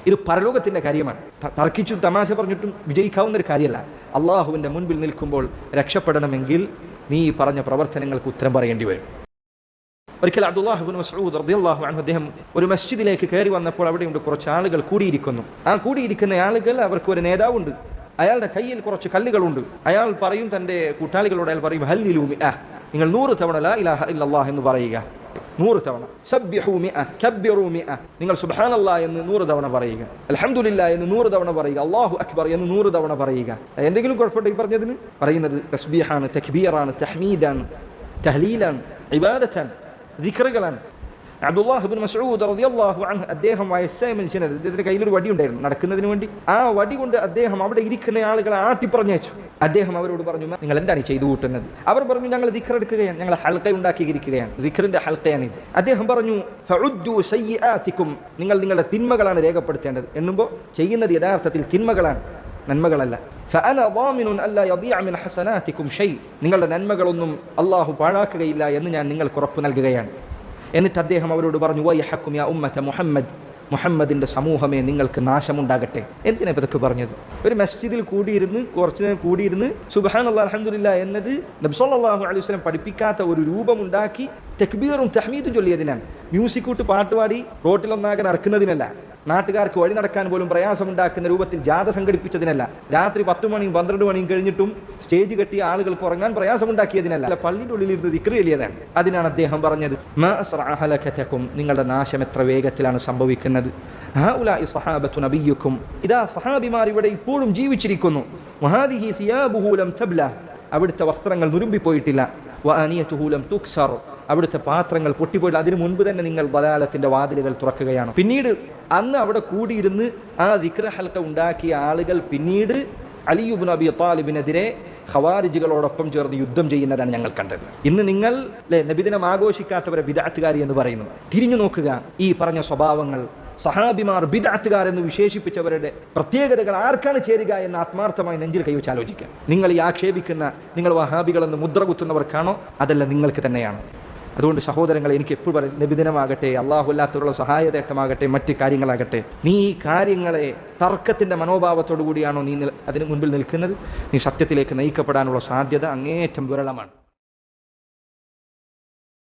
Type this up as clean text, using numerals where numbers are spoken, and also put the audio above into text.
ഇത് പരലോകത്തിൻ്റെ കാര്യമാണ്. തർക്കിച്ചും തമാശ പറഞ്ഞിട്ടും വിജയിക്കാവുന്ന ഒരു കാര്യമല്ല. അള്ളാഹുവിൻ്റെ മുൻപിൽ നിൽക്കുമ്പോൾ രക്ഷപ്പെടണമെങ്കിൽ നീ പറഞ്ഞ പ്രവർത്തനങ്ങൾക്ക് ഉത്തരം പറയേണ്ടി വരും. ഒരിക്കൽ അബ്ദുല്ലാഹ് ഇബ്നു മസ്ഊദ് റളിയല്ലാഹു അൻഹു അദ്ദേഹം ഒരു മസ്ജിദിലേക്ക് കയറി വന്നപ്പോൾ അവിടെയുണ്ട് കുറച്ച് ആളുകൾ കൂടിയിരിക്കുന്നു. ആ കൂടിയിരിക്കുന്ന ആളുകൾ അവർക്ക് ഒരു നേതാവുണ്ട്. അയാളുടെ കയ്യിൽ കുറച്ച് കല്ലുകളുണ്ട്. അയാൾ പറയും, തൻ്റെ കൂട്ടാളികളോട് അയാൾ പറയും, ഹല്ലിലൂ മിഅ, നിങ്ങൾ 100 തവണ ലാ ഇലാഹ ഇല്ലല്ലാഹ് എന്ന് പറയുക. 100 തവണ. സബ്ബിഹൂ മിഅ കബ്ബിറൂ മിഅ, നിങ്ങൾ സുബ്ഹാനല്ലാഹ് എന്ന് 100 തവണ പറയുക. അൽഹംദുലില്ലാഹ് എന്ന് 100 തവണ പറയുക. അല്ലാഹു അക്ബർ എന്ന് 100 തവണ പറയുക. എന്തെങ്കിലും കുഴപ്പമുണ്ടോ ഈ പറഞ്ഞതിന്? പറയുന്നത് തസ്ബീഹാണ്, തക്ബീറാണ്, തഹ്മീദാണ്, തഹ്ലീലാണ്, ഇബാദത്താണ്, ദിക്റുകളാണ്. അബ്ദുല്ലാഹ് ഇബ്നു മസ്ഊദ് റളിയല്ലാഹു അൻഹു അദ്ദേഹം വയസ്സായ മനുഷ്യനാണ്. അദ്ദേഹത്തിന്റെ കയ്യിലൊരു വടി ഉണ്ടായിരുന്നു നടക്കുന്നതിന് വേണ്ടി. ആ വടി കൊണ്ട് അദ്ദേഹം അവിടെ ഇരിക്കുന്ന ആളുകളെ ആട്ടിപ്പറഞ്ഞയച്ചു. അദ്ദേഹം അവരോട് പറഞ്ഞു, നിങ്ങൾ എന്താണ് ചെയ്തു കൂട്ടുന്നത്? അവർ പറഞ്ഞു, ഞങ്ങൾ ദിക്ർ എടുക്കുകയാണ്, ഞങ്ങൾ ഹൽഖ ഉണ്ടാക്കിയിരിക്കുകയാണ്, ദിക്റിന്റെ ഹൽഖയാണിത്. അദ്ദേഹം പറഞ്ഞു, ഫഉദ്ദു സയ്യിആതികും, നിങ്ങൾ നിങ്ങളുടെ തിന്മകളാണ് രേഖപ്പെടുത്തേണ്ടത്. എണ്ണുമ്പോൾ ചെയ്യുന്നത് യഥാർത്ഥത്തിൽ തിന്മകളാണ്, നന്മകളല്ല. ഫഅന ളാമിനുൻ അല്ലാ യദിഅ മിൻ ഹസനാതികും ഷൈ, നിങ്ങളുടെ നന്മകളൊന്നും അല്ലാഹു പാഴാക്കുകയില്ല എന്ന് ഞാൻ നിങ്ങൾക്ക് ഉറപ്പ് നൽകുകയാണ്. എന്നിട്ട് അദ്ദേഹം അവരോട് പറഞ്ഞു, വയഹക്കും യാ ഉമ്മത മുഹമ്മദ്, മുഹമ്മദിന്റെ സമൂഹമേ നിങ്ങൾക്ക് നാശമുണ്ടാകട്ടെ. എന്തിനാ ഇതൊക്കെ പറഞ്ഞത്? ഒരു മസ്ജിദിൽ കൂടിയിരുന്ന് കുറച്ചു നേരം കൂടിയിരുന്ന് സുബ്ഹാനല്ലാഹ് അൽഹംദുലില്ലാഹ് എന്നത് നബി സല്ലല്ലാഹു അലൈഹി വസല്ലം പഠിപ്പിക്കാത്ത ഒരു രൂപമുണ്ടാക്കി തക്ബീറും തഹ്മീദും ചൊല്ലിയതിനാണ്. മ്യൂസിക് ഇട്ട് പാട്ടുപാടി റോട്ടിലൊന്നാകെ നടക്കുന്നതിനല്ല, നാട്ടുകാർക്ക് വഴി നടക്കാൻ പോലും പ്രയാസമുണ്ടാക്കുന്ന രൂപത്തിൽ ജാഥ സംഘടിപ്പിച്ചതിനല്ല, രാത്രി 10 മണിയും 12 മണിയും കഴിഞ്ഞിട്ടും സ്റ്റേജ് കെട്ടിയ ആളുകൾക്ക് ഉറങ്ങാൻ പ്രയാസമുണ്ടാക്കിയതിനല്ല, പള്ളിയുടെ ഉള്ളിലിരുന്ന് ദിക്ർ ചൊല്ലിയതാണ്. അതിനാണ് അദ്ദേഹം പറഞ്ഞത്, മാ അസ്റഅ ഹലകതകും, നിങ്ങളുടെ നാശം എത്ര വേഗത്തിലാണ് സംഭവിക്കുന്നത്. ഹൗലാഇ സ്വഹാബത്തു നബിയ്യുക്കും, ഇതാ സഹാബിമാർ ഇവിടെ ഇപ്പോഴും ജീവിച്ചിരിക്കുന്നു. വഹാദിഹി സിയാബുഹു ലം തബ്ല, അവിടുത്തെ വസ്ത്രങ്ങൾ നുരുമ്പിപ്പോയിട്ടില്ല. വഅനിയതുഹു ലം തുക്സർ, അവിടുത്തെ പാത്രങ്ങൾ പൊട്ടിപ്പോയില്ല. അതിനു മുൻപ് തന്നെ നിങ്ങൾ ദലാലത്തിന്റെ വാതിലുകൾ തുറക്കുകയാണ്. പിന്നീട് അന്ന് അവിടെ കൂടിയിരുന്ന് ആ ദിക്ർ ഹൽഖ ഉണ്ടാക്കിയ ആളുകൾ പിന്നീട് അലി ഇബ്നു അബി ത്വാലിബിനെതിരെ ഖവാരിജുകളോടൊപ്പം ചേർന്ന് യുദ്ധം ചെയ്യുന്നതാണ് ഞങ്ങൾ കണ്ടത്. ഇന്ന് നിങ്ങൾ നബിദിനം ആഘോഷിക്കാത്തവരെ ബിദ്അത്തുകാരി എന്ന് പറയുന്നു. തിരിഞ്ഞു നോക്കുക, ഈ പറഞ്ഞ സ്വഭാവങ്ങൾ സഹാബിമാർ ബിദ്അത്തുകാർ എന്ന് വിശേഷിപ്പിച്ചവരുടെ പ്രത്യേകതകൾ ആർക്കാണ് ചേരുക എന്ന് ആത്മാർത്ഥമായി നെഞ്ചിൽ കൈവച്ച് ആലോചിക്കുക. നിങ്ങൾ ഈ ആക്ഷേപിക്കുന്ന, നിങ്ങൾ വഹാബികളെന്ന് മുദ്ര കുത്തുന്നവർക്കാണോ? അതല്ല, നിങ്ങൾക്ക് തന്നെയാണ്. അതുകൊണ്ട് സഹോദരങ്ങളെ, എനിക്ക് എപ്പോഴും പറയും, നബിദിനമാകട്ടെ, അള്ളാഹു അല്ലാത്തവരുള്ള സഹായതേട്ടമാകട്ടെ, മറ്റ് കാര്യങ്ങളാകട്ടെ, നീ ഈ കാര്യങ്ങളെ തർക്കത്തിൻ്റെ മനോഭാവത്തോടു കൂടിയാണോ നീ അതിന് മുൻപിൽ നിൽക്കുന്നത്? നീ സത്യത്തിലേക്ക് നയിക്കപ്പെടാനുള്ള സാധ്യത അങ്ങേയറ്റം വിരളമാണ്.